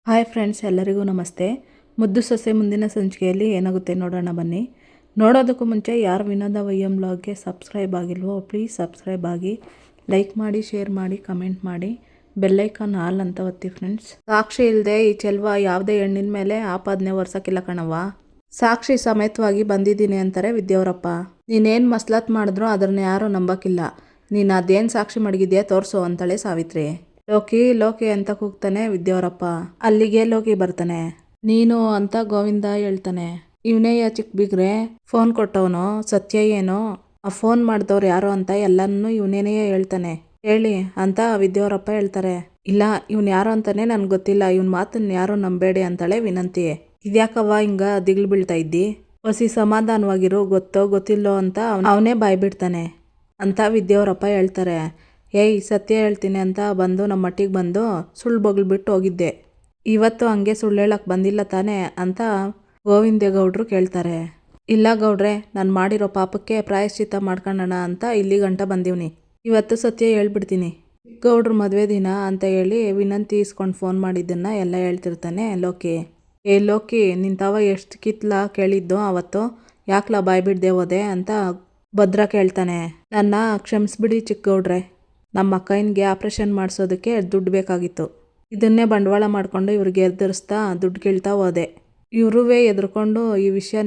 Hi friends, ಎಲ್ಲರಿಗೂ ನಮಸ್ತೆ. ಮುದ್ದು ಸೊಸೆ ಮುಂದಿನ ಸಂಚಿಕೆಯಲ್ಲಿ ಏನಾಗುತ್ತೆ ನೋಡೋಣ ಬನ್ನಿ. ನೋಡೋದಕ್ಕೂ ಮುಂಚೆ ಯಾರು ವಿನೋದ ವೈಎಂ ಬ್ಲಾಗ್ಗೆ ಸಬ್ಸ್ಕ್ರೈಬ್ ಆಗಿಲ್ವೋ ಪ್ಲೀಸ್ ಸಬ್ಸ್ಕ್ರೈಬ್ ಆಗಿ, ಲೈಕ್ ಮಾಡಿ, ಶೇರ್ ಮಾಡಿ, ಕಮೆಂಟ್ ಮಾಡಿ, ಬೆಲ್ಲೈಕಾನ್ ಆಲ್ ಅಂತ ಒತ್ತಿ ಫ್ರೆಂಡ್ಸ್. ಸಾಕ್ಷಿ ಇಲ್ಲದೆ ಈ ಚೆಲ್ವ ಯಾವುದೇ ಹೆಣ್ಣಿನ ಮೇಲೆ ಆಪಾದನೆ ಹೊರ್ಸಕ್ಕಿಲ್ಲ ಕಣವ್ವ. ಸಾಕ್ಷಿ ಸಮೇತವಾಗಿ ಬಂದಿದ್ದೀನಿ ಅಂತಾರೆ ವಿದ್ಯಾವರಪ್ಪ. ನೀನೇನು ಮಸ್ಲತ್ ಮಾಡಿದ್ರು ಅದನ್ನ ಯಾರೂ ನಂಬಕ್ಕಿಲ್ಲ. ನೀನು ಅದೇನು ಸಾಕ್ಷಿ ಮಡಗಿದ್ಯಾ ತೋರಿಸು ಅಂತಾಳೆ ಸಾವಿತ್ರಿ. ಲೋಕಿ ಲೋಕಿ ಅಂತ ಕೂಗ್ತಾನೆ ವಿದ್ಯಾವರಪ್ಪ. ಅಲ್ಲಿಗೆ ಲೋಕಿ ಬರ್ತಾನೆ. ನೀನು ಅಂತ ಗೋವಿಂದ ಹೇಳ್ತಾನೆ. ಇವನೇಯ ಚಿಕ್ಕ ಬಿಗ್ರೆ ಫೋನ್ ಕೊಟ್ಟವನು, ಸತ್ಯ ಏನೋ, ಆ ಫೋನ್ ಮಾಡಿದವ್ರು ಯಾರೋ ಅಂತ ಎಲ್ಲನೂ ಇವನೇನೇ ಹೇಳ್ತಾನೆ, ಹೇಳಿ ಅಂತ ವಿದ್ಯಾವರಪ್ಪ ಹೇಳ್ತಾರೆ. ಇಲ್ಲ, ಇವ್ನು ಯಾರೋ ಅಂತಾನೆ ನನ್ಗೆ ಗೊತ್ತಿಲ್ಲ, ಇವನ್ ಮಾತನ್ನ ಯಾರೋ ನಂಬೇಡಿ ಅಂತಾಳೆ ವಿನಂತಿ. ಇದ್ಯಾಕವ್ವ ಹಿಂಗ ದಿಗ್ಲು ಬೀಳ್ತಾ ಇದ್ದಿ, ಹೊಸಿ ಸಮಾಧಾನವಾಗಿರು, ಗೊತ್ತೋ ಗೊತ್ತಿಲ್ಲೋ ಅಂತ ಅವನೇ ಬಾಯ್ ಬಿಡ್ತಾನೆ ಅಂತ ವಿದ್ಯಾವರಪ್ಪ ಹೇಳ್ತಾರೆ. ಏಯ್, ಸತ್ಯ ಹೇಳ್ತೀನಿ ಅಂತ ಬಂದು ನಮ್ಮ ಮಟ್ಟಿಗೆ ಬಂದು ಸುಳ್ಳು ಬೊಗಳ್ಬಿಟ್ಟು ಹೋಗಿದ್ದೆ, ಇವತ್ತು ಹಂಗೆ ಸುಳ್ಳು ಹೇಳಕ್ಕೆ ಬಂದಿಲ್ಲ ತಾನೇ ಅಂತ ಗೋವಿಂದೇಗೌಡರು ಕೇಳ್ತಾರೆ. ಇಲ್ಲ ಗೌಡ್ರೆ, ನಾನು ಮಾಡಿರೋ ಪಾಪಕ್ಕೆ ಪ್ರಾಯಶ್ಚಿತ್ತ ಮಾಡ್ಕೊಳ್ಳೋಣ ಅಂತ ಇಲ್ಲಿ ಗಂಟ ಬಂದೀವ್ನಿ, ಇವತ್ತು ಸತ್ಯ ಹೇಳ್ಬಿಡ್ತೀನಿ. ಗೌಡ್ರ ಮದುವೆ ದಿನ ಅಂತ ಹೇಳಿ ವಿನಂತಿ ಇಸ್ಕೊಂಡು ಫೋನ್ ಮಾಡಿದ್ದನ್ನು ಎಲ್ಲ ಹೇಳ್ತಿರ್ತಾನೆ ಲೋಕಿ. ಏ ಲೋಕಿ, ನಿಂತವ ಎಷ್ಟು ಕಿತ್ಲ ಕೇಳಿದ್ದು ಅವತ್ತು, ಯಾಕ್ಲ ಬಾಯ್ ಬಿಡ್ದೆ ಹೋದೆ ಅಂತ ಭದ್ರ ಕೇಳ್ತಾನೆ. ನನ್ನ ಕ್ಷಮಿಸ್ಬಿಡಿ ಚಿಕ್ಕಗೌಡ್ರೆ, ನಮ್ಮ ಅಕ್ಕನಿಗೆ ಆಪ್ರೇಷನ್ ಮಾಡಿಸೋದಕ್ಕೆ ದುಡ್ಡು ಬೇಕಾಗಿತ್ತು, ಇದನ್ನೇ ಬಂಡವಾಳ ಮಾಡಿಕೊಂಡು ಇವ್ರಿಗೆ ಎದುರಿಸ್ತಾ ದುಡ್ಡು ಕೇಳ್ತಾ ಹೋದೆ. ಇವರುವೇ ಎದ್ರುಕೊಂಡು ಈ ವಿಷಯ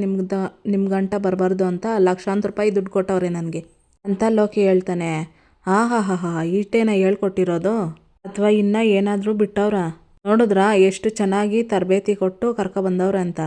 ನಿಮ್ಮ ಗಂಟ ಬರಬಾರ್ದು ಅಂತ ಲಕ್ಷಾಂತರ ರೂಪಾಯಿ ದುಡ್ಡು ಕೊಟ್ಟವ್ರೆ ನನಗೆ ಅಂತ ಲೋಕಿ ಹೇಳ್ತಾನೆ. ಹಾ ಈಟೇನ ಹೇಳ್ಕೊಟ್ಟಿರೋದು, ಅಥವಾ ಇನ್ನೂ ಏನಾದರೂ ಬಿಟ್ಟವ್ರ? ನೋಡಿದ್ರಾ ಎಷ್ಟು ಚೆನ್ನಾಗಿ ತರಬೇತಿ ಕೊಟ್ಟು ಕರ್ಕೊಬಂದವ್ರೆ ಅಂತ.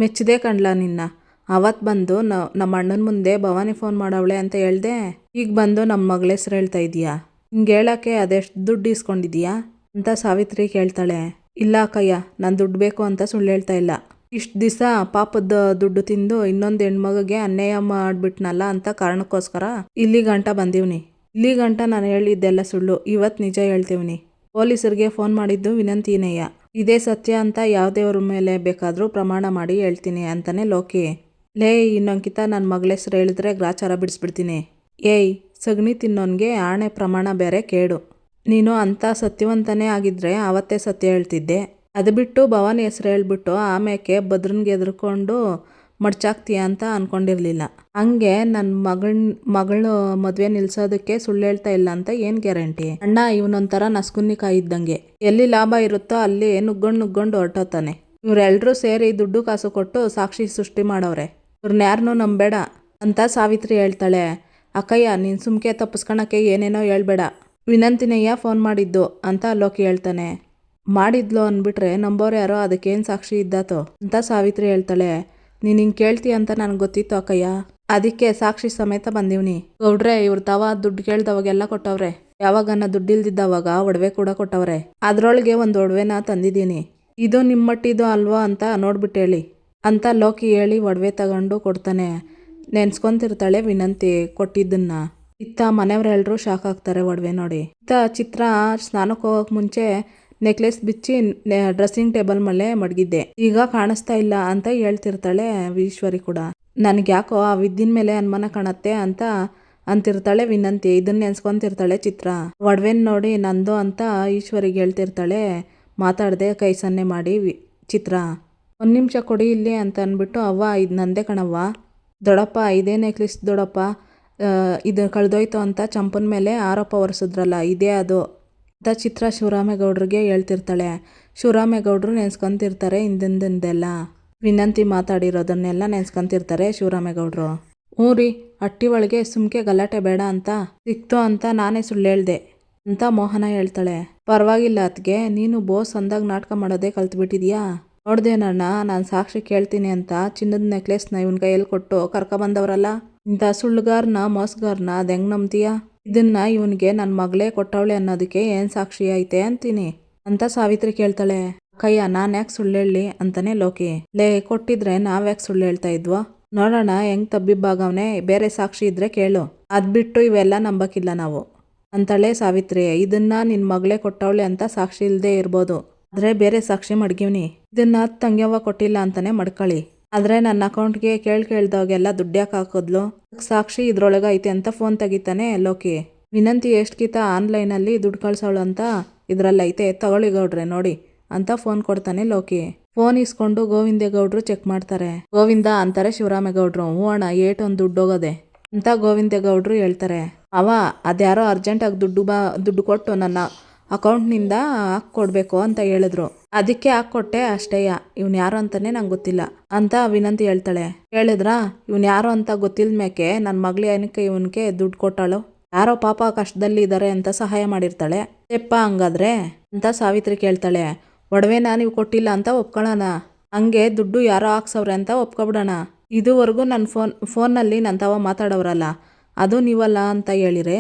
ಮೆಚ್ಚದೆ ಕಣ್ಲ ನಿನ್ನ. ಅವತ್ತು ಬಂದು ನಮ್ಮ ಅಣ್ಣನ ಮುಂದೆ ಭವಾನಿ ಫೋನ್ ಮಾಡವಳೆ ಅಂತ ಹೇಳ್ದೆ, ಈಗ ಬಂದು ನಮ್ಮ ಮಗಳ ಹೆಸ್ರು ಹೇಳ್ತಾ ಇದೀಯಾ? ಹಿಂಗೆ ಹೇಳೋಕ್ಕೆ ಅದೆಷ್ಟು ದುಡ್ಡು ಇಸ್ಕೊಂಡಿದೀಯಾ ಅಂತ ಸಾವಿತ್ರಿ ಕೇಳ್ತಾಳೆ. ಇಲ್ಲ ಅಕ್ಕಯ್ಯ, ನಾನು ದುಡ್ಡು ಬೇಕು ಅಂತ ಸುಳ್ಳು ಹೇಳ್ತಾ ಇಲ್ಲ. ಇಷ್ಟು ದಿವಸ ಪಾಪದ ದುಡ್ಡು ತಿಂದು ಇನ್ನೊಂದು ಹೆಣ್ಮಗಿಗೆ ಅನ್ಯಾಯ ಮಾಡಿಬಿಟ್ನಲ್ಲ ಅಂತ ಕಾರಣಕ್ಕೋಸ್ಕರ ಇಲ್ಲಿ ಗಂಟ ಬಂದೀವ್ನಿ. ಇಲ್ಲಿ ಗಂಟ ನಾನು ಹೇಳಿದ್ದೆಲ್ಲ ಸುಳ್ಳು, ಇವತ್ತು ನಿಜ ಹೇಳ್ತೀವ್ನಿ. ಪೊಲೀಸರಿಗೆ ಫೋನ್ ಮಾಡಿದ್ದು ವಿನಂತಿನೇಯ, ಇದೇ ಸತ್ಯ ಅಂತ ಯಾವುದೇವ್ರ ಮೇಲೆ ಬೇಕಾದರೂ ಪ್ರಮಾಣ ಮಾಡಿ ಹೇಳ್ತೀನಿ ಅಂತಾನೆ ಲೋಕಿ. ಲೇ, ಇನ್ನೊಂಕಿತ ನನ್ನ ಮಗಳ ಹೆಸ್ರು ಹೇಳಿದ್ರೆ ಗ್ರಾಚಾರ ಬಿಡಿಸ್ಬಿಡ್ತೀನಿ. ಏಯ್, ಸಗಣಿ ತಿನ್ನೋನ್ಗೆ ಆಣೆ ಪ್ರಮಾಣ ಬೇರೆ ಕೇಡು. ನೀನು ಅಂಥ ಸತ್ಯವಂತನೇ ಆಗಿದ್ರೆ ಆವತ್ತೇ ಸತ್ಯ ಹೇಳ್ತಿದ್ದೆ. ಅದು ಬಿಟ್ಟು ಭವಾನಿ ಹೆಸ್ರು ಹೇಳ್ಬಿಟ್ಟು ಆಮೇಲೆ ಭದ್ರನ್ಗೆ ಎದುರ್ಕೊಂಡು ಮಡ್ಚಾಕ್ತೀಯ ಅಂತ ಅಂದ್ಕೊಂಡಿರಲಿಲ್ಲ. ಹಂಗೆ ನನ್ನ ಮಗಳು ಮದುವೆ ನಿಲ್ಸೋದಕ್ಕೆ ಸುಳ್ಳು ಹೇಳ್ತಾ ಇಲ್ಲ ಅಂತ ಏನು ಗ್ಯಾರಂಟಿ? ಅಣ್ಣ ಇವನೊಂಥರ ನಸ್ಕುನ್ನಿಕಾಯಿ ಇದ್ದಂಗೆ, ಎಲ್ಲಿ ಲಾಭ ಇರುತ್ತೋ ಅಲ್ಲಿ ನುಗ್ಗೊಂಡು ಹೊರಟೋತಾನೆ. ಇವರೆಲ್ಲರೂ ಸೇರಿ ದುಡ್ಡು ಕಾಸು ಕೊಟ್ಟು ಸಾಕ್ಷಿ ಸೃಷ್ಟಿ ಮಾಡವ್ರೆ, ಇವ್ರನ್ನ ಯಾರನ್ನೂ ನಂಬೇಡ ಅಂತ ಸಾವಿತ್ರಿ ಹೇಳ್ತಾಳೆ. ಅಕ್ಕಯ್ಯ, ನೀನು ಸುಮ್ಕೆ ತಪ್ಪಿಸ್ಕೊಳಕ್ಕೆ ಏನೇನೋ ಹೇಳ್ಬೇಡ, ವಿನಂತಿನಯ್ಯ ಫೋನ್ ಮಾಡಿದ್ದು ಅಂತ ಲೋಕಿ ಹೇಳ್ತಾನೆ. ಮಾಡಿದ್ಲು ಅಂದ್ಬಿಟ್ರೆ ನಂಬೋರು ಯಾರೋ, ಅದಕ್ಕೇನು ಸಾಕ್ಷಿ ಇದ್ದಾತೋ ಅಂತ ಸಾವಿತ್ರಿ ಹೇಳ್ತಾಳೆ. ನೀನು ಹಿಂಗೆ ಕೇಳ್ತೀಯ ಅಂತ ನನಗೆ ಗೊತ್ತಿತ್ತು ಅಕ್ಕಯ್ಯ, ಅದಕ್ಕೆ ಸಾಕ್ಷಿ ಸಮೇತ ಬಂದೀವ್ನಿ. ಗೌಡ್ರೆ, ಇವ್ರು ತವ ದುಡ್ಡು ಕೇಳ್ದವಾಗೆಲ್ಲ ಕೊಟ್ಟವ್ರೆ, ಯಾವಾಗನ್ನ ದುಡ್ಡಿಲ್ದಿದ್ದವಾಗ ಒಡವೆ ಕೂಡ ಕೊಟ್ಟವ್ರೆ, ಅದರೊಳಗೆ ಒಂದು ಒಡವೆನ ತಂದಿದ್ದೀನಿ, ಇದು ನಿಮ್ಮ ಮಟ್ಟಿದು ಅಲ್ವೋ ಅಂತ ನೋಡ್ಬಿಟ್ಟು ಹೇಳಿ ಅಂತ ಲೋಕಿ ಹೇಳಿ ಒಡವೆ ತಗೊಂಡು ಕೊಡ್ತಾನೆ. ನೆನ್ಸ್ಕೊಂತಿರ್ತಾಳೆ ವಿನಂತಿ ಕೊಟ್ಟಿದ್ದನ್ನ. ಇತ್ತ ಮನೆಯವರೆಲ್ಲರೂ ಶಾಕ್ ಆಗ್ತಾರೆ ಒಡವೆ ನೋಡಿ. ಇತ್ತ ಚಿತ್ರ ಸ್ನಾನಕ್ಕೆ ಹೋಗೋಕೆ ಮುಂಚೆ ನೆಕ್ಲೆಸ್ ಬಿಚ್ಚಿ ಡ್ರೆಸ್ಸಿಂಗ್ ಟೇಬಲ್ ಮೇಲೆ ಮಡಗಿದ್ದೆ, ಈಗ ಕಾಣಿಸ್ತಾ ಇಲ್ಲ ಅಂತ ಹೇಳ್ತಿರ್ತಾಳೆ ಈಶ್ವರಿ ಕೂಡ. ನನಗೆ ಯಾಕೋ ಆ ವಿದ್ದಿನ ಮೇಲೆ ಅನುಮಾನ ಕಾಣತ್ತೆ ಅಂತ ಅಂತಿರ್ತಾಳೆ ವಿನಂತಿ. ಇದನ್ನ ನೆನ್ಸ್ಕೊಂತಿರ್ತಾಳೆ ಚಿತ್ರ. ಒಡವೆನ ನೋಡಿ ನಂದು ಅಂತ ಈಶ್ವರಿಗೆ ಹೇಳ್ತಿರ್ತಾಳೆ. ಮಾತಾಡದೆ ಕೈ ಸನ್ನೆ ಮಾಡಿ ಚಿತ್ರ. ಒಂದು ನಿಮಿಷ ಕೊಡಿ ಇಲ್ಲಿ ಅಂತ ಅಂದ್ಬಿಟ್ಟು, ಅವ್ವ ಇದು ನಂದೇ ಕಣವ್ವ, ದೊಡ್ಡಪ್ಪ ಇದೇ ನೆಕ್ಲೆಸ್ ದೊಡ್ಡಪ್ಪ, ಇದು ಕಳೆದೋಯ್ತು ಅಂತ ಚಂಪನ ಮೇಲೆ ಆರೋಪ ಹೊರಿಸಿದ್ರಲ್ಲ, ಇದೇ ಅದು ಅಂತ ಚಿತ್ರ ಶಿವರಾಮೇಗೌಡ್ರಿಗೆ ಹೇಳ್ತಿರ್ತಾಳೆ. ಶಿವರಾಮೇಗೌಡರು ನೆನ್ಸ್ಕೊಂತಿರ್ತಾರೆ ಹಿಂದಿಂದೆಲ್ಲ, ವಿನಂತಿ ಮಾತಾಡಿರೋದನ್ನೆಲ್ಲ ನೆನ್ಸ್ಕೊಂತಿರ್ತಾರೆ ಶಿವರಾಮೇಗೌಡರು. ಹ್ಞೂ ರೀ, ಹಟ್ಟಿ ಒಳಗೆ ಸುಮ್ಕೆ ಗಲಾಟೆ ಬೇಡ ಅಂತ ಸಿಕ್ತು ಅಂತ ನಾನೇ ಸುಳ್ಳು ಹೇಳ್ದೆ ಅಂತ ಮೋಹನ ಹೇಳ್ತಾಳೆ. ಪರವಾಗಿಲ್ಲ ಅತ್ಗೆ, ನೀನು ಬೋಸ್ ಅಂದಾಗ ನಾಟಕ ಮಾಡೋದೇ ಕಲ್ತ್ಬಿಟ್ಟಿದ್ಯಾ. ನೋಡ್ದೇನಣ್ಣ, ನಾನು ಸಾಕ್ಷಿ ಕೇಳ್ತೀನಿ ಅಂತ ಚಿನ್ನದ ನೆಕ್ಲೆಸ್ನ ಇವನ್ ಕೈಯಲ್ಲಿ ಕೊಟ್ಟು ಕರ್ಕೊಬಂದವ್ರಲ್ಲ, ಇಂಥ ಸುಳ್ಳುಗಾರನ ಮೋಸಗಾರನ ಅದು ಹೆಂಗೆ ನಂಬ್ತೀಯ? ಇದನ್ನ ಇವನಿಗೆ ನನ್ನ ಮಗಳೇ ಕೊಟ್ಟವಳೆ ಅನ್ನೋದಕ್ಕೆ ಏನು ಸಾಕ್ಷಿ ಐತೆ ಅಂತೀನಿ ಅಂತ ಸಾವಿತ್ರಿ ಕೇಳ್ತಾಳೆ. ಅಕ್ಕಯ್ಯ, ನಾನು ಯಾಕೆ ಸುಳ್ಳು ಹೇಳಿ ಅಂತಾನೆ ಲೋಕಿ. ಲೇ, ಕೊಟ್ಟಿದ್ರೆ ನಾವ್ಯಾಕೆ ಸುಳ್ಳು ಹೇಳ್ತಾ ಇದ್ವೋ, ನೋಡೋಣ ಹೆಂಗೆ ತಬ್ಬಿಬ್ಬಾಗವನೆ, ಬೇರೆ ಸಾಕ್ಷಿ ಇದ್ರೆ ಕೇಳು, ಅದ್ಬಿಟ್ಟು ಇವೆಲ್ಲ ನಂಬಕ್ಕಿಲ್ಲ ನಾವು ಅಂತಾಳೆ ಸಾವಿತ್ರಿ. ಇದನ್ನ ನಿನ್ನ ಮಗಳೇ ಕೊಟ್ಟವಳೆ ಅಂತ ಸಾಕ್ಷಿ ಇಲ್ಲದೆ ಇರ್ಬೋದು, ಆದರೆ ಬೇರೆ ಸಾಕ್ಷಿ ಮಡ್ಗಿವ್ನಿ, ಇದನ್ನ ತಂಗ್ಯವ್ವ ಕೊಟ್ಟಿಲ್ಲ ಅಂತಾನೆ ಮಡ್ಕೊಳ್ಳಿ, ಆದರೆ ನನ್ನ ಅಕೌಂಟ್ಗೆ ಕೇಳ್ದವಾಗೆಲ್ಲ ದುಡ್ಡು ಯಾಕೆ ಹಾಕಿದ್ಲು, ಸಾಕ್ಷಿ ಇದ್ರೊಳಗೆ ಐತೆ ಅಂತ ಫೋನ್ ತೆಗಿತಾನೆ ಲೋಕಿ. ವಿನಂತಿ ಎಷ್ಟು ಕಿತ ಆನ್ಲೈನಲ್ಲಿ ದುಡ್ಡು ಕಳ್ಸೋಳು ಅಂತ ಇದರಲ್ಲಿ ಐತೆ, ತಗೊಳ್ಳಿ ಗೌಡ್ರೆ ನೋಡಿ ಅಂತ ಫೋನ್ ಕೊಡ್ತಾನೆ ಲೋಕಿ. ಫೋನ್ ಇಸ್ಕೊಂಡು ಗೋವಿಂದೇಗೌಡರು ಚೆಕ್ ಮಾಡ್ತಾರೆ. ಗೋವಿಂದ ಅಂತಾರೆ ಶಿವರಾಮೇಗೌಡರು. ಹ್ಞೂ ಅಣ್ಣ ಏಟೊಂದು ದುಡ್ಡು ಹೋಗೋದೆ ಅಂತ ಗೋವಿಂದೇಗೌಡರು ಹೇಳ್ತಾರೆ. ಅದ್ಯಾರೋ ಅರ್ಜೆಂಟಾಗಿ ದುಡ್ಡು ಕೊಟ್ಟು ನನ್ನ ಅಕೌಂಟ್ನಿಂದ ಹಾಕ್ಕೊಡ್ಬೇಕು ಅಂತ ಹೇಳಿದ್ರು. ಅದಕ್ಕೆ ಹಾಕ್ಕೊಟ್ಟೆ ಅಷ್ಟೇಯ. ಇವ್ನು ಯಾರು ಅಂತಾನೆ ನಂಗೆ ಗೊತ್ತಿಲ್ಲ ಅಂತ ವಿನಂತಿ ಹೇಳ್ತಾಳೆ. ಹೇಳಿದ್ರಾ ಇವ್ನು ಯಾರು ಅಂತ ಗೊತ್ತಿಲ್ಲ ಮೇಕೆ ನನ್ನ ಮಗಳು ಏನಕ್ಕೆ ಇವನ್ಗೆ ದುಡ್ಡು ಕೊಟ್ಟಾಳು? ಯಾರೋ ಪಾಪ ಕಷ್ಟದಲ್ಲಿ ಇದ್ದಾರೆ ಅಂತ ಸಹಾಯ ಮಾಡಿರ್ತಾಳೆ. ತೆಪ್ಪ ಹಂಗಾದ್ರೆ ಅಂತ ಸಾವಿತ್ರಿ ಕೇಳ್ತಾಳೆ. ಒಡವೆನ ನೀವು ಕೊಟ್ಟಿಲ್ಲ ಅಂತ ಒಪ್ಕೊಳ್ಳೋಣ, ಹಂಗೆ ದುಡ್ಡು ಯಾರೋ ಹಾಕ್ಸವ್ರೆ ಅಂತ ಒಪ್ಕೊಬಿಡೋಣ. ಇದುವರೆಗೂ ನನ್ನ ಫೋನ್ನಲ್ಲಿ ನನ್ನ ತವ ಮಾತಾಡೋರಲ್ಲ ಅದು ನೀವಲ್ಲ ಅಂತ ಹೇಳಿರೆ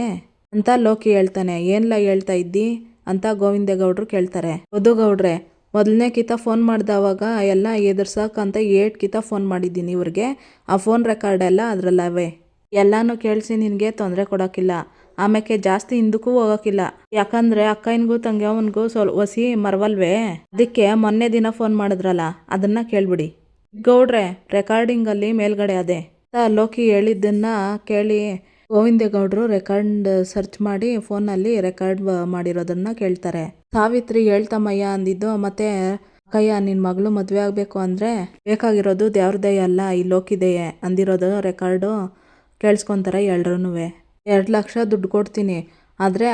ಅಂತ ಲೋಕಿ ಹೇಳ್ತಾನೆ. ಏನ್ಲ ಹೇಳ್ತಾ ಇದ್ದಿ ಅಂತ ಗೋವಿಂದೇಗೌಡರು ಕೇಳ್ತಾರೆ. ಹೌದು ಗೌಡ್ರೆ, ಮೊದಲನೇ ಕಿತ ಫೋನ್ ಮಾಡ್ದವಾಗ ಎಲ್ಲ ಎದುರ್ಸಕ್ಕಂತ 8 ಕಿತ ಫೋನ್ ಮಾಡಿದ್ದೀನಿ ಇವ್ರಿಗೆ. ಆ ಫೋನ್ ರೆಕಾರ್ಡ್ ಎಲ್ಲ ಅದರಲ್ಲವೇ. ಎಲ್ಲನೂ ಕೇಳಿಸಿ ನಿನಗೆ ತೊಂದರೆ ಕೊಡೋಕ್ಕಿಲ್ಲ, ಆಮೇಲೆ ಜಾಸ್ತಿ ಹಿಂದಕ್ಕೂ ಹೋಗೋಕ್ಕಿಲ್ಲ. ಯಾಕಂದರೆ ಅಕ್ಕನಿಗೂ ತಂಗಿಯವನಿಗೂ ಹೊಸಿ ಮರವಲ್ವೇ, ಅದಕ್ಕೆ ಮೊನ್ನೆ ದಿನ ಫೋನ್ ಮಾಡಿದ್ರಲ್ಲ ಅದನ್ನು ಕೇಳ್ಬಿಡಿ. ಗೌಡ್ರೆ ರೆಕಾರ್ಡಿಂಗಲ್ಲಿ ಮೇಲ್ಗಡೆ ಅದೇ ಅಂತ ಲೋಕಿ ಹೇಳಿದ್ದನ್ನ ಕೇಳಿ ಗೋವಿಂದೇಗೌಡರು ರೆಕಾರ್ಡ್ ಸರ್ಚ್ ಮಾಡಿ ಫೋನಲ್ಲಿ ರೆಕಾರ್ಡ್ ಮಾಡಿರೋದನ್ನ ಕೇಳ್ತಾರೆ. ಸಾವಿತ್ರಿ ಹೇಳ್ತಮ್ಮಯ್ಯ ಅಂದಿದ್ದು ಮತ್ತೆ ಅಕ್ಕಯ್ಯ ನಿನ್ನ ಮಗಳು ಮದುವೆ ಆಗಬೇಕು ಅಂದರೆ ಬೇಕಾಗಿರೋದು ದೇವ್ರ ದಯೆ ಅಲ್ಲ ಈ ಲೋಕಿ ದಯೆ ಅಂದಿರೋದು ರೆಕಾರ್ಡು ಕೇಳಿಸ್ಕೊತಾರೆ ಎಲ್ರೂ. 2 ಲಕ್ಷ ದುಡ್ಡು ಕೊಡ್ತೀನಿ, ಆದರೆ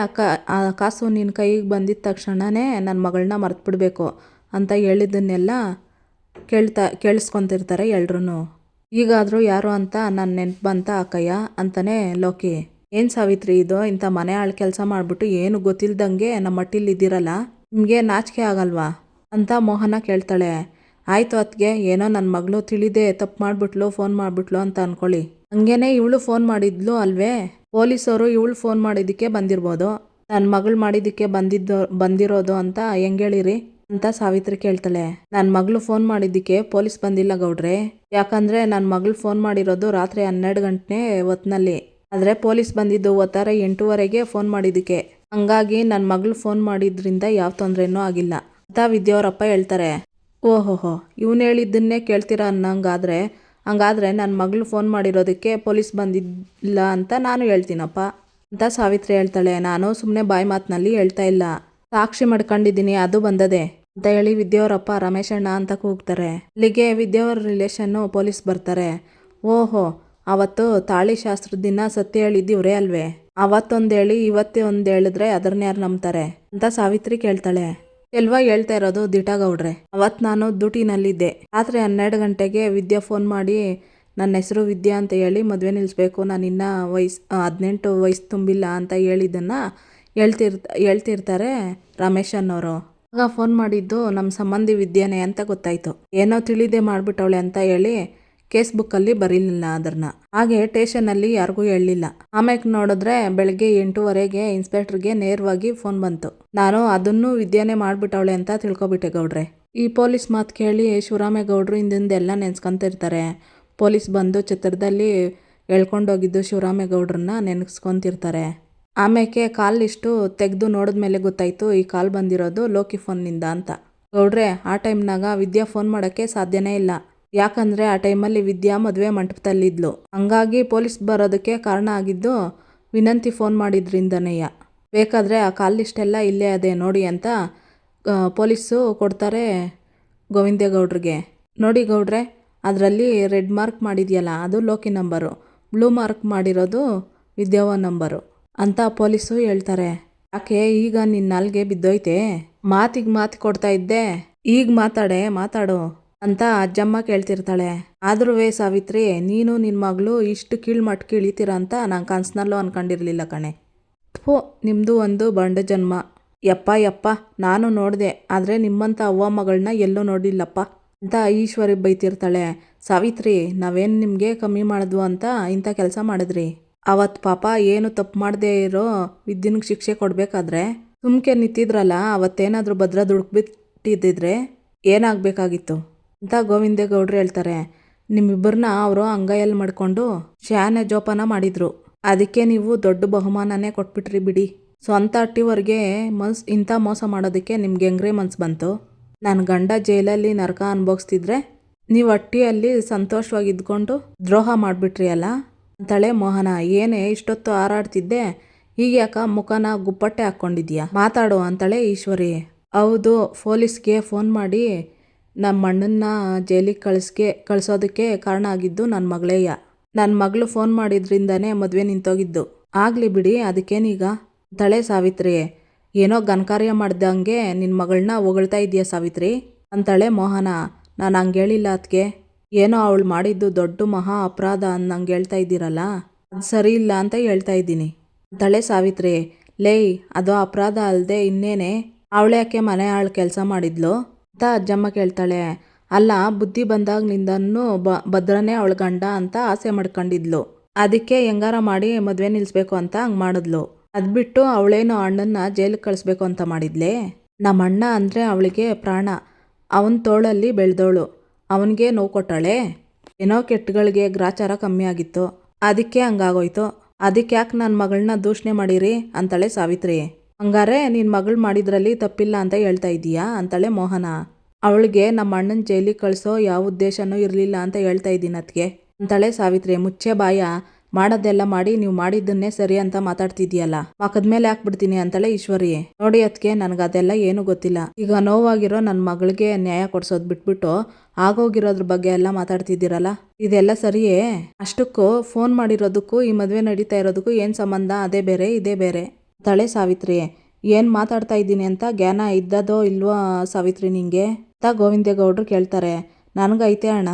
ಆ ಕಾಸು ನಿನ್ನ ಕೈಗೆ ಬಂದಿದ್ದ ತಕ್ಷಣವೇ ನನ್ನ ಮಗಳನ್ನ ಮರೆತುಬಿಡ್ಬೇಕು ಅಂತ ಹೇಳಿದ್ದನ್ನೆಲ್ಲ ಕೇಳಿಸ್ಕೊತಿರ್ತಾರೆ ಎಲ್ರೂ. ಈಗಾದರೂ ಯಾರು ಅಂತ ನನ್ನ ನೆನ್ಪು ಬಂತ ಅಕ್ಕಯ್ಯ ಅಂತಾನೆ ಲೋಕಿ. ಏನು ಸಾವಿತ್ರಿ ಇದು, ಇಂಥ ಮನೆ ಆಳು ಕೆಲಸ ಮಾಡಿಬಿಟ್ಟು ಏನು ಗೊತ್ತಿಲ್ದಂಗೆ ನಮ್ಮ ಮಟ್ಟಿಲ್ಲಿ ಇದ್ದೀರಲ್ಲ, ನಿಮಗೆ ನಾಚಿಕೆ ಆಗಲ್ವಾ ಅಂತ ಮೋಹನ ಕೇಳ್ತಾಳೆ. ಆಯಿತು ಅತ್ತಿಗೆ, ಏನೋ ನನ್ನ ಮಗಳು ತಿಳಿದೇ ತಪ್ಪು ಮಾಡಿಬಿಟ್ಲು, ಫೋನ್ ಮಾಡಿಬಿಟ್ಲು ಅಂತ ಅಂದ್ಕೊಳ್ಳಿ. ಹಂಗೇನೆ ಇವಳು ಫೋನ್ ಮಾಡಿದ್ಲು ಅಲ್ವೇ, ಪೊಲೀಸವರು ಇವಳು ಫೋನ್ ಮಾಡಿದ್ದಕ್ಕೆ ಬಂದಿರ್ಬೋದು, ನನ್ನ ಮಗಳು ಮಾಡಿದ್ದಕ್ಕೆ ಬಂದಿರೋದು ಅಂತ ಹೆಂಗೇಳಿರಿ ಅಂತ ಸಾವಿತ್ರಿ ಕೇಳ್ತಾಳೆ. ನನ್ನ ಮಗಳು ಫೋನ್ ಮಾಡಿದ್ದಕ್ಕೆ ಪೊಲೀಸ್ ಬಂದಿಲ್ಲ ಗೌಡ್ರೆ, ಯಾಕಂದರೆ ನನ್ನ ಮಗಳು ಫೋನ್ ಮಾಡಿರೋದು ರಾತ್ರಿ 12 ಗಂಟೆ ಹೊತ್ತಿನಲ್ಲಿ, ಆದರೆ ಪೊಲೀಸ್ ಬಂದಿದ್ದು ಹೊತ್ತಾರೆ 8:30ಗೆ ಫೋನ್ ಮಾಡಿದ್ದಕ್ಕೆ. ಹಂಗಾಗಿ ನನ್ನ ಮಗಳು ಫೋನ್ ಮಾಡಿದ್ರಿಂದ ಯಾವ ತೊಂದರೆನೂ ಆಗಿಲ್ಲ ಅಂತ ವಿದ್ಯಾವರಪ್ಪ ಹೇಳ್ತಾರೆ. ಓಹೋಹೋ, ಇವನು ಹೇಳಿದ್ದನ್ನೇ ಕೇಳ್ತೀರಾ ಹಂಗಾದ್ರೆ ನನ್ನ ಮಗಳು ಫೋನ್ ಮಾಡಿರೋದಕ್ಕೆ ಪೊಲೀಸ್ ಬಂದಿಲ್ಲ ಅಂತ ನಾನು ಹೇಳ್ತೀನಪ್ಪ ಅಂತ ಸಾವಿತ್ರಿ ಹೇಳ್ತಾಳೆ. ನಾನು ಸುಮ್ಮನೆ ಬಾಯಿ ಮಾತಿನಲ್ಲಿ ಹೇಳ್ತಾ ಇಲ್ಲ, ಸಾಕ್ಷಿ ಮಾಡ್ಕೊಂಡಿದ್ದೀನಿ, ಅದು ಬಂದದೆ ಅಂತ ಹೇಳಿ ವಿದ್ಯಾವರಪ್ಪ ರಮೇಶಣ್ಣ ಅಂತ ಕೂಗ್ತಾರೆ. ಅಲ್ಲಿಗೆ ವಿದ್ಯಾವರ ರಿಲೇಷನ್ನು ಪೊಲೀಸ್ ಬರ್ತಾರೆ. ಓಹೋ, ಅವತ್ತು ತಾಳಿ ಶಾಸ್ತ್ರದ ದಿನ ಸತ್ಯ ಹೇಳಿದ್ದೀವ್ರೇ ಅಲ್ವೇ, ಅವತ್ತೊಂದು ಹೇಳಿ ಇವತ್ತೇ ಒಂದು ಹೇಳಿದ್ರೆ ಅದನ್ನ ಯಾರು ನಂಬ್ತಾರೆ ಅಂತ ಸಾವಿತ್ರಿ ಕೇಳ್ತಾಳೆ. ಎಲ್ವಾ ಹೇಳ್ತಾ ಇರೋದು ದಿಟಗೌಡ್ರೆ, ಅವತ್ತು ನಾನು ಡ್ಯೂಟಿನಲ್ಲಿದ್ದೆ. ರಾತ್ರಿ 12 ಗಂಟೆಗೆ ವಿದ್ಯಾ ಫೋನ್ ಮಾಡಿ ನನ್ನ ಹೆಸರು ವಿದ್ಯಾ ಅಂತ ಹೇಳಿ ಮದುವೆ ನಿಲ್ಲಿಸ್ಬೇಕು, ನಾನು ಇನ್ನೂ 18 ವಯಸ್ಸು ತುಂಬಿಲ್ಲ ಅಂತ ಹೇಳಿದ್ದನ್ನು ಹೇಳ್ತಿರ್ತಾರೆ ರಮೇಶ್ ಅನ್ನೋರು. ಆಗ ಫೋನ್ ಮಾಡಿದ್ದು ನಮ್ಮ ಸಂಬಂಧಿ ವಿದ್ಯಾನೆ ಅಂತ ಗೊತ್ತಾಯ್ತು. ಏನೋ ತಿಳಿದೇ ಮಾಡಿಬಿಟ್ಟವಳೆ ಅಂತ ಹೇಳಿ ಕೇಸ್ ಬುಕ್ಕಲ್ಲಿ ಬರೀಲಿಲ್ಲ ಅದನ್ನ. ಹಾಗೆ ಸ್ಟೇಷನಲ್ಲಿ ಯಾರಿಗೂ ಹೇಳಲಿಲ್ಲ. ಆಮೇಲೆ ನೋಡಿದ್ರೆ ಬೆಳಗ್ಗೆ 8:30ಗೆ ಇನ್ಸ್ಪೆಕ್ಟರ್ಗೆ ನೇರವಾಗಿ ಫೋನ್ ಬಂತು. ನಾನು ಅದನ್ನು ವಿದ್ಯಾನೆ ಮಾಡಿಬಿಟ್ಟವಳೆ ಅಂತ ತಿಳ್ಕೊಬಿಟ್ಟೆ ಗೌಡ್ರೆ. ಈ ಪೊಲೀಸ್ ಮಾತು ಕೇಳಿ ಶಿವರಾಮೇಗೌಡರು ಹಿಂದಿಂದೆಲ್ಲ ನೆನ್ಸ್ಕೊಂತಿರ್ತಾರೆ. ಪೊಲೀಸ್ ಬಂದು ಛತ್ರದಲ್ಲಿ ಎಳ್ಕೊಂಡೋಗಿದ್ದು ಶಿವರಾಮೇಗೌಡ್ರನ್ನ ನೆನೆಸ್ಕೊತಿರ್ತಾರೆ. ಆಮೇಲೆ ಕಾಲ್ ಲಿಸ್ಟು ತೆಗೆದು ನೋಡಿದ್ಮೇಲೆ ಗೊತ್ತಾಯ್ತು ಈ ಕಾಲ್ ಬಂದಿರೋದು ಲೋಕಿ ಫೋನ್ನಿಂದ ಅಂತ. ಗೌಡ್ರೆ, ಆ ಟೈಮ್ನಾಗ ವಿದ್ಯಾ ಫೋನ್ ಮಾಡೋಕ್ಕೆ ಸಾಧ್ಯನೇ ಇಲ್ಲ, ಯಾಕಂದರೆ ಆ ಟೈಮಲ್ಲಿ ವಿದ್ಯಾ ಮದುವೆ ಮಂಟಪದಲ್ಲಿದ್ಲು. ಹಂಗಾಗಿ ಪೊಲೀಸ್ ಬರೋದಕ್ಕೆ ಕಾರಣ ಆಗಿದ್ದು ವಿನಂತಿ ಫೋನ್ ಮಾಡಿದ್ರಿಂದನೇಯ. ಬೇಕಾದರೆ ಆ ಕಾಲ್ ಲಿಸ್ಟೆಲ್ಲ ಇಲ್ಲೇ ಅದೇ ನೋಡಿ ಅಂತ ಪೊಲೀಸು ಕೊಡ್ತಾರೆ ಗೋವಿಂದೇಗೌಡ್ರಿಗೆ. ನೋಡಿ ಗೌಡ್ರೆ, ಅದರಲ್ಲಿ ರೆಡ್ ಮಾರ್ಕ್ ಮಾಡಿದೆಯಲ್ಲ ಅದು ಲೋಕಿ ನಂಬರು, ಬ್ಲೂ ಮಾರ್ಕ್ ಮಾಡಿರೋದು ವಿದ್ಯಾವ ನಂಬರು ಅಂತ ಪೊಲೀಸು ಹೇಳ್ತಾರೆ. ಯಾಕೆ ಈಗ ನಿನ್ನ ನಾಲ್ಗೆ ಬಿದ್ದೋಯ್ತೆ, ಮಾತಿಗೆ ಮಾತು ಕೊಡ್ತಾ ಇದ್ದೆ, ಈಗ ಮಾತಾಡು ಅಂತ ಅಜ್ಜಮ್ಮ ಕೇಳ್ತಿರ್ತಾಳೆ. ಆದ್ರೂ ಸಾವಿತ್ರಿ, ನೀನು ನಿನ್ನ ಮಗಳು ಇಷ್ಟು ಕೀಳ್ಮಟ್ಟಕ್ಕೆ ಇಳಿತೀರ ಅಂತ ನಾನು ಕನಸಿನಲ್ಲೂ ಅನ್ಕೊಂಡಿರಲಿಲ್ಲ ಕಣೆ. ನಿಮ್ಮದು ಒಂದು ಬಂಡ ಜನ್ಮ. ಯಪ್ಪ ನಾನು ನೋಡಿದೆ, ಆದರೆ ನಿಮ್ಮಂಥ ಅವ್ವ ಮಗಳನ್ನ ಎಲ್ಲೂ ನೋಡಿಲ್ಲಪ್ಪ ಅಂತ ಈಶ್ವರಿ ಬೈತಿರ್ತಾಳೆ. ಸಾವಿತ್ರಿ, ನಾವೇನು ನಿಮಗೆ ಕಮ್ಮಿ ಮಾಡಿದ್ವು ಅಂತ ಇಂಥ ಕೆಲಸ ಮಾಡಿದ್ರಿ. ಅವತ್ತು ಪಾಪ ಏನು ತಪ್ಪು ಮಾಡದೇ ಇರೋ ವಿದ್ಯನ್ಗೆ ಶಿಕ್ಷೆ ಕೊಡಬೇಕಾದ್ರೆ ಸುಮ್ಕೆ ನಿಂತಿದ್ರಲ್ಲ, ಅವತ್ತೇನಾದರೂ ಭದ್ರ ದುಡುಕ್ಬಿಟ್ಟಿದ್ದಿದ್ರೆ ಏನಾಗಬೇಕಾಗಿತ್ತು ಅಂತ ಗೋವಿಂದೇಗೌಡರು ಹೇಳ್ತಾರೆ. ನಿಮ್ಮಿಬ್ಬರನ್ನ ಅವರು ಅಂಗೈಯಲ್ಲಿ ಮಾಡಿಕೊಂಡು ಶಾನೆ ಜೋಪಾನ ಮಾಡಿದ್ರು, ಅದಕ್ಕೆ ನೀವು ದೊಡ್ಡ ಬಹುಮಾನನೇ ಕೊಟ್ಬಿಟ್ರಿ ಬಿಡಿ. ಸ್ವಂತ ಅಟ್ಟಿವರೆಗೆ ಇಂಥ ಮೋಸ ಮಾಡೋದಕ್ಕೆ ನಿಮ್ಗೆ ಹೆಂಗ್ರೆ ಮನ್ಸು ಬಂತು? ನನ್ನ ಗಂಡ ಜೈಲಲ್ಲಿ ನರಕ ಅನುಭವಿಸ್ತಿದ್ರೆ ನೀವು ಅಟ್ಟಿಯಲ್ಲಿ ಸಂತೋಷವಾಗಿ ಇದ್ಕೊಂಡು ದ್ರೋಹ ಮಾಡಿಬಿಟ್ರಿ ಅಲ್ಲ ಅಂತಾಳೆ ಮೋಹನ. ಏನೇ ಇಷ್ಟೊತ್ತು ಹಾರಾಡ್ತಿದ್ದೆ, ಈಗ ಯಾಕ ಮುಖನ ಗುಪ್ಪಟ್ಟೆ ಹಾಕ್ಕೊಂಡಿದ್ಯಾ, ಮಾತಾಡು ಅಂತಾಳೆ ಈಶ್ವರಿ. ಹೌದು, ಪೊಲೀಸ್ಗೆ ಫೋನ್ ಮಾಡಿ ನಮ್ಮ ಅಣ್ಣನ್ನ ಜೈಲಿಗೆ ಕಳಿಸೋದಕ್ಕೆ ಕಾರಣ ಆಗಿದ್ದು ನನ್ನ ಮಗಳೇಯ. ನನ್ನ ಮಗಳು ಫೋನ್ ಮಾಡಿದ್ರಿಂದನೇ ಮದುವೆ ನಿಂತೋಗಿದ್ದು. ಆಗಲಿ ಬಿಡಿ, ಅದಕ್ಕೇನೀಗ ತಳೆ ಸಾವಿತ್ರಿ. ಏನೋ ಘನಕಾರ್ಯ ಮಾಡ್ದಂಗೆ ನಿನ್ನ ಮಗಳನ್ನ ಹೊಗಳ್ತಾ ಇದೆಯಾ ಸಾವಿತ್ರಿ ಅಂತಾಳೆ ಮೋಹನ. ನಾನು ಹಂಗೆ ಹೇಳಿಲ್ಲ ಅದಕ್ಕೆ. ಏನೋ ಅವಳು ಮಾಡಿದ್ದು ದೊಡ್ಡ ಮಹಾ ಅಪರಾಧ ಅನ್ನಂಗೆ ಹೇಳ್ತಾ ಇದ್ದೀರಲ್ಲ, ಅದು ಸರಿ ಇಲ್ಲ ಅಂತ ಹೇಳ್ತಾ ಇದ್ದೀನಿ ಅಂತಾಳೆ ಸಾವಿತ್ರಿ. ಲೇಯ್, ಅದು ಅಪರಾಧ ಅಲ್ಲದೆ ಇನ್ನೇನೆ, ಅವಳ್ಯಾಕೆ ಮನೆ ಆಳು ಕೆಲಸ ಮಾಡಿದ್ಲು ಅಂತ ಅಜ್ಜಮ್ಮ ಕೇಳ್ತಾಳೆ. ಅಲ್ಲ, ಬುದ್ಧಿ ಬಂದಾಗ್ನಿಂದನೂ ಭದ್ರನೇ ಅವಳ ಗಂಡ ಅಂತ ಆಸೆ ಮಾಡ್ಕೊಂಡಿದ್ಲು. ಅದಕ್ಕೆ ಹೆಂಗಾರ ಮಾಡಿ ಮದುವೆ ನಿಲ್ಲಿಸ್ಬೇಕು ಅಂತ ಹಂಗೆ ಮಾಡಿದ್ಲು. ಅದ್ಬಿಟ್ಟು ಅವಳೇನು ಅಣ್ಣನ್ನ ಜೈಲಿಗೆ ಕಳಿಸ್ಬೇಕು ಅಂತ ಮಾಡಿದ್ಲೇ? ನಮ್ಮ ಅಣ್ಣ ಅಂದರೆ ಅವಳಿಗೆ ಪ್ರಾಣ. ಅವನ ತೋಳಲ್ಲಿ ಬೆಳೆದವಳು. ಅವನಿಗೆ ನೋವು ಕೊಟ್ಟಾಳೆ. ಏನೋ ಕೆಟ್ಟಗಳಿಗೆ ಗ್ರಾಚಾರ ಕಮ್ಮಿ ಆಗಿತ್ತು, ಅದಕ್ಕೆ ಹಂಗಾಗೋಯ್ತು. ಅದಕ್ಕೆ ಯಾಕೆ ನನ್ನ ಮಗಳನ್ನ ದೂಷಣೆ ಮಾಡಿರಿ ಅಂತಾಳೆ ಸಾವಿತ್ರಿ. ಹಂಗಾರೆ ನಿನ್ನ ಮಗಳು ಮಾಡಿದ್ರಲ್ಲಿ ತಪ್ಪಿಲ್ಲ ಅಂತ ಹೇಳ್ತಾ ಇದೀಯಾ ಅಂತಾಳೆ ಮೋಹನ. ಅವಳಿಗೆ ನಮ್ಮ ಅಣ್ಣನ ಜೈಲಿಗೆ ಕಳಿಸೋ ಯಾವ ಉದ್ದೇಶನೂ ಇರಲಿಲ್ಲ ಅಂತ ಹೇಳ್ತಾ ಇದ್ದೀನಿ ಅದಕ್ಕೆ ಅಂತಾಳೆ ಸಾವಿತ್ರಿ. ಮುಚ್ಚೆ ಬಾಯ, ಮಾಡೋದೆಲ್ಲ ಮಾಡಿ ನೀವು ಮಾಡಿದ್ದನ್ನೇ ಸರಿ ಅಂತ ಮಾತಾಡ್ತಿದ್ಯಲ್ಲ, ಮಕ್ಕದ ಮೇಲೆ ಹಾಕ್ಬಿಡ್ತೀನಿ ಅಂತಾಳೆ ಈಶ್ವರಿ. ನೋಡಿ ಅದಕ್ಕೆ, ನನಗೆ ಅದೆಲ್ಲ ಏನೂ ಗೊತ್ತಿಲ್ಲ. ಈಗ ನೋವಾಗಿರೋ ನನ್ನ ಮಗಳಿಗೆ ನ್ಯಾಯ ಕೊಡ್ಸೋದು ಬಿಟ್ಬಿಟ್ಟು ಆಗೋಗಿರೋದ್ರ ಬಗ್ಗೆ ಎಲ್ಲ ಮಾತಾಡ್ತಿದ್ದೀರಲ್ಲ, ಇದೆಲ್ಲ ಸರಿಯೇ? ಅಷ್ಟಕ್ಕೂ ಫೋನ್ ಮಾಡಿರೋದಕ್ಕೂ ಈ ಮದುವೆ ನಡೀತಾ ಇರೋದಕ್ಕೂ ಏನು ಸಂಬಂಧ? ಅದೇ ಬೇರೆ ಇದೇ ಬೇರೆ ಅಂತಾಳೆ ಸಾವಿತ್ರಿ. ಏನು ಮಾತಾಡ್ತಾ ಇದ್ದೀನಿ ಅಂತ ಜ್ಞಾನ ಇದ್ದದೋ ಇಲ್ವೋ ಸಾವಿತ್ರಿ ನಿಂಗೆ ಅಂತ ಗೋವಿಂದೇಗೌಡರು ಕೇಳ್ತಾರೆ. ನನಗೈತೆ ಅಣ್ಣ,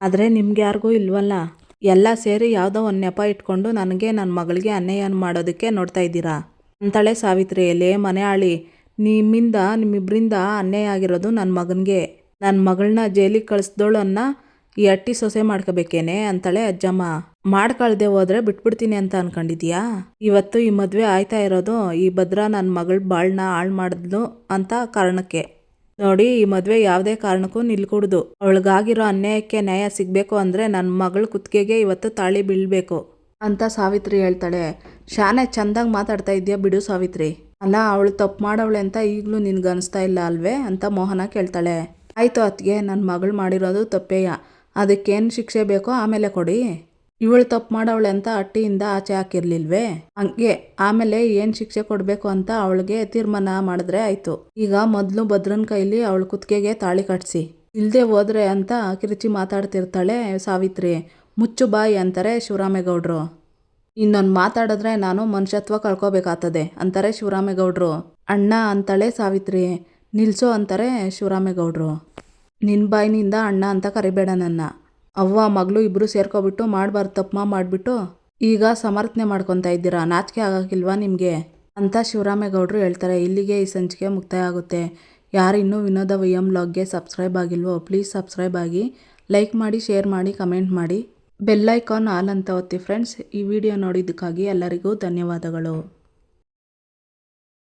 ಆದರೆ ನಿಮ್ಗೆ ಯಾರಿಗೂ ಇಲ್ವಲ್ಲ. ಎಲ್ಲ ಸೇರಿ ಯಾವುದೋ ಒಂದು ನೆಪ ಇಟ್ಕೊಂಡು ನನಗೆ ನನ್ನ ಮಗಳಿಗೆ ಅನ್ಯಾಯ ಮಾಡೋದಕ್ಕೆ ನೋಡ್ತಾ ಇದ್ದೀರಾ ಅಂತಾಳೆ ಸಾವಿತ್ರಿ. ಲೇ ಮನೆ ಆಳಿ, ನಿಮ್ಮಿಬ್ಬರಿಂದ ಅನ್ಯಾಯ ಆಗಿರೋದು ನನ್ನ ಮಗನಿಗೆ. ನನ್ನ ಮಗಳನ್ನ ಜೈಲಿಗೆ ಕಳಿಸ್ದೋಳನ್ನ ಈ ಅಟ್ಟಿ ಸೊಸೆ ಮಾಡ್ಕೋಬೇಕೇನೆ ಅಂತಾಳೆ ಅಜ್ಜಮ್ಮ. ಮಾಡ್ಕೊಳ್ದೆ ಹೋದ್ರೆ ಬಿಟ್ಬಿಡ್ತೀನಿ ಅಂತ ಅನ್ಕೊಂಡಿದ್ಯಾ? ಇವತ್ತು ಈ ಮದುವೆ ಆಯ್ತಾ ಇರೋದು ಈ ಭದ್ರ ನನ್ನ ಮಗಳ ಬಾಳನ್ನ ಹಾಳು ಮಾಡಿದ್ಲು ಅಂತ ಕಾರಣಕ್ಕೆ. ನೋಡಿ, ಈ ಮದುವೆ ಯಾವುದೇ ಕಾರಣಕ್ಕೂ ನಿಲ್ಕೂಡ್ದು. ಅವಳಿಗಾಗಿರೋ ಅನ್ಯಾಯಕ್ಕೆ ನ್ಯಾಯ ಸಿಗಬೇಕು ಅಂದರೆ ನನ್ನ ಮಗಳ ಕುತ್ತಿಗೆಗೆ ಇವತ್ತು ತಾಳಿ ಬೀಳಬೇಕು ಅಂತ ಸಾವಿತ್ರಿ ಹೇಳ್ತಾಳೆ. ಶಾನೆ ಚಂದಾಗಿ ಮಾತಾಡ್ತಾ ಇದೆಯಾ ಬಿಡು ಸಾವಿತ್ರಿ. ಅಲ್ಲ, ಅವಳು ತಪ್ಪು ಮಾಡವಳೆ ಅಂತ ಈಗಲೂ ನಿನ್ಗೆ ಅನಿಸ್ತಾ ಇಲ್ಲ ಅಲ್ವೇ ಅಂತ ಮೋಹನ ಕೇಳ್ತಾಳೆ. ಆಯಿತು ಅತ್ತಿಗೆ, ನನ್ನ ಮಗಳು ಮಾಡಿರೋದು ತಪ್ಪೇಯ. ಅದಕ್ಕೇನು ಶಿಕ್ಷೆ ಬೇಕೋ ಆಮೇಲೆ ಕೊಡಿ. ಇವಳು ತಪ್ಪು ಮಾಡವಳೆ ಅಂತ ಅಟ್ಟಿಯಿಂದ ಆಚೆ ಹಾಕಿರ್ಲಿಲ್ವೇ? ಹಂಗೆ ಆಮೇಲೆ ಏನು ಶಿಕ್ಷೆ ಕೊಡಬೇಕು ಅಂತ ಅವಳಿಗೆ ತೀರ್ಮಾನ ಮಾಡಿದ್ರೆ ಆಯಿತು. ಈಗ ಮೊದಲು ಭದ್ರನ ಕೈಲಿ ಅವಳ ಕುತ್ತಿಗೆಗೆ ತಾಳಿ ಕಟ್ಸಿ, ಇಲ್ಲದೆ ಹೋದ್ರೆ ಅಂತ ಕಿರಿಚಿ ಮಾತಾಡ್ತಿರ್ತಾಳೆ ಸಾವಿತ್ರಿ. ಮುಚ್ಚು ಬಾಯಿ ಅಂತಾರೆ ಶಿವರಾಮೇಗೌಡರು. ಇನ್ನೊಂದು ಮಾತಾಡಿದ್ರೆ ನಾನು ಮನುಷ್ಯತ್ವ ಕಳ್ಕೊಬೇಕಾಗ್ತದೆ ಅಂತಾರೆ ಶಿವರಾಮೇಗೌಡರು. ಅಣ್ಣ ಅಂತಾಳೆ ಸಾವಿತ್ರಿ. ನಿಲ್ಸು ಅಂತಾರೆ ಶಿವರಾಮೇಗೌಡರು. ನಿನ್ನ ಬಾಯಿನಿಂದ ಅಣ್ಣ ಅಂತ ಕರಿಬೇಡ ನನ್ನ. ಅವ್ವ ಮಗಳು ಇಬ್ಬರು ಸೇರ್ಕೊಬಿಟ್ಟು ಮಾಡಬಾರ್ದು ತಪ್ಪು ಮಾಡಿಬಿಟ್ಟು ಈಗ ಸಮರ್ಥನೆ ಮಾಡ್ಕೊತಾ ಇದ್ದೀರಾ, ನಾಚಿಕೆ ಆಗೋಕ್ಕಿಲ್ವಾ ನಿಮಗೆ ಅಂತ ಶಿವರಾಮೇಗೌಡರು ಹೇಳ್ತಾರೆ. ಇಲ್ಲಿಗೆ ಈ ಸಂಚಿಕೆ ಮುಕ್ತಾಯ ಆಗುತ್ತೆ. ಯಾರು ಇನ್ನೂ ವಿನೋದ ವೈಎಂ ವ್ಲಾಗ್ಗೆ ಸಬ್ಸ್ಕ್ರೈಬ್ ಆಗಿಲ್ವೋ ಪ್ಲೀಸ್ ಸಬ್ಸ್ಕ್ರೈಬ್ ಆಗಿ, ಲೈಕ್ ಮಾಡಿ, ಶೇರ್ ಮಾಡಿ, ಕಮೆಂಟ್ ಮಾಡಿ, ಬೆಲ್ ಐಕಾನ್ ಆಲ್ ಅಂತ ಒತ್ತಿ ಫ್ರೆಂಡ್ಸ್. ಈ ವಿಡಿಯೋ ನೋಡಿದ್ದಕ್ಕಾಗಿ ಎಲ್ಲರಿಗೂ ಧನ್ಯವಾದಗಳು.